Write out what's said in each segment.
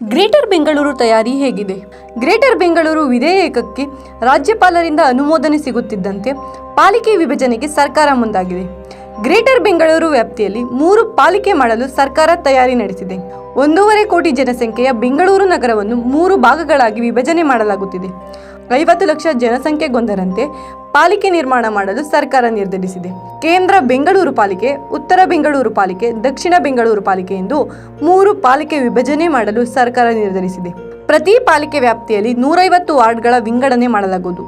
Greater Bengaluru ತಯಾರಿ ಹೇಗಿದೆ? Greater Bengaluru ವಿಧೇಯಕಕ್ಕೆ ರಾಜ್ಯಪಾಲರಿಂದ ಅನುಮೋದನೆ ಸಿಗುತ್ತಿದ್ದಂತೆ ಪಾಲಿಕೆ ವಿಭಜನೆಗೆ ಸರ್ಕಾರ ಮುಂದಾಗಿದೆ. ಗ್ರೇಟರ್ ಬೆಂಗಳೂರು ವ್ಯಾಪ್ತಿಯಲ್ಲಿ 3 ಪಾಲಿಕೆ ಮಾಡಲು ಸರ್ಕಾರ ತಯಾರಿ ನಡೆಸಿದೆ. 1.5 ಕೋಟಿ ಜನಸಂಖ್ಯೆಯ ಬೆಂಗಳೂರು ನಗರವನ್ನು 3 ಭಾಗಗಳಾಗಿ ವಿಭಜನೆ ಮಾಡಲಾಗುತ್ತಿದೆ. 50 ಲಕ್ಷ ಜನಸಂಖ್ಯೆಗೊಂದರಂತೆ ಪಾಲಿಕೆ ನಿರ್ಮಾಣ ಮಾಡಲು ಸರ್ಕಾರ ನಿರ್ಧರಿಸಿದೆ. ಕೇಂದ್ರ ಬೆಂಗಳೂರು ಪಾಲಿಕೆ, ಉತ್ತರ ಬೆಂಗಳೂರು ಪಾಲಿಕೆ, ದಕ್ಷಿಣ ಬೆಂಗಳೂರು ಪಾಲಿಕೆ ಎಂದು 3 ಪಾಲಿಕೆ ವಿಭಜನೆ ಮಾಡಲು ಸರ್ಕಾರ ನಿರ್ಧರಿಸಿದೆ. ಪ್ರತಿ ಪಾಲಿಕೆ ವ್ಯಾಪ್ತಿಯಲ್ಲಿ 150 ವಾರ್ಡ್ಗಳ ವಿಂಗಡಣೆ ಮಾಡಲಾಗುವುದು.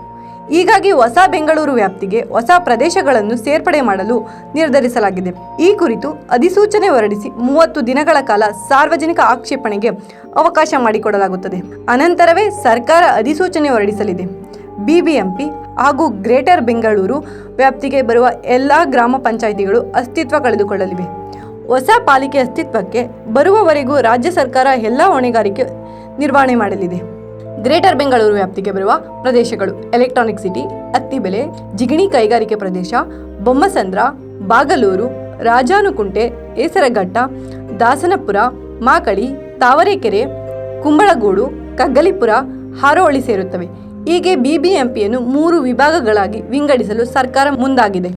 ಹೀಗಾಗಿ ಹೊಸ ಬೆಂಗಳೂರು ವ್ಯಾಪ್ತಿಗೆ ಹೊಸ ಪ್ರದೇಶಗಳನ್ನು ಸೇರ್ಪಡೆ ಮಾಡಲು ನಿರ್ಧರಿಸಲಾಗಿದೆ. ಈ ಕುರಿತು ಅಧಿಸೂಚನೆ ಹೊರಡಿಸಿ 30 ದಿನಗಳ ಕಾಲ ಸಾರ್ವಜನಿಕ ಆಕ್ಷೇಪಣೆಗೆ ಅವಕಾಶ ಮಾಡಿಕೊಡಲಾಗುತ್ತದೆ. ಅನಂತರವೇ ಸರ್ಕಾರ ಅಧಿಸೂಚನೆ ಹೊರಡಿಸಲಿದೆ. ಬಿಬಿಎಂಪಿ ಹಾಗೂ ಗ್ರೇಟರ್ ಬೆಂಗಳೂರು ವ್ಯಾಪ್ತಿಗೆ ಬರುವ ಎಲ್ಲ ಗ್ರಾಮ ಪಂಚಾಯಿತಿಗಳು ಅಸ್ತಿತ್ವ ಕಳೆದುಕೊಳ್ಳಲಿವೆ. ಹೊಸ ಪಾಲಿಕೆ ಅಸ್ತಿತ್ವಕ್ಕೆ ಬರುವವರೆಗೂ ರಾಜ್ಯ ಸರ್ಕಾರ ಎಲ್ಲ ಹೊಣೆಗಾರಿಕೆ ನಿರ್ವಹಣೆ ಮಾಡಲಿದೆ. ಗ್ರೇಟರ್ ಬೆಂಗಳೂರು ವ್ಯಾಪ್ತಿಗೆ ಬರುವ ಪ್ರದೇಶಗಳು: ಎಲೆಕ್ಟ್ರಾನಿಕ್ ಸಿಟಿ, ಅತ್ತಿಬೆಲೆ, ಜಿಗಣಿ ಕೈಗಾರಿಕೆ ಪ್ರದೇಶ, ಬೊಮ್ಮಸಂದ್ರ, ಬಾಗಲೂರು, ರಾಜಾನುಕುಂಟೆ, ಹೇಸರಘಟ್ಟ, ದಾಸನಪುರ, ಮಾಕಳಿ, ತಾವರೆಕೆರೆ, ಕುಂಬಳಗೂಡು, ಕಗ್ಗಲಿಪುರ, ಹಾರೋಹಳ್ಳಿ ಸೇರುತ್ತವೆ. ಹೀಗೆ ಬಿಬಿಎಂಪಿಯನ್ನು 3 ವಿಭಾಗಗಳಾಗಿ ವಿಂಗಡಿಸಲು ಸರ್ಕಾರ ಮುಂದಾಗಿದೆ.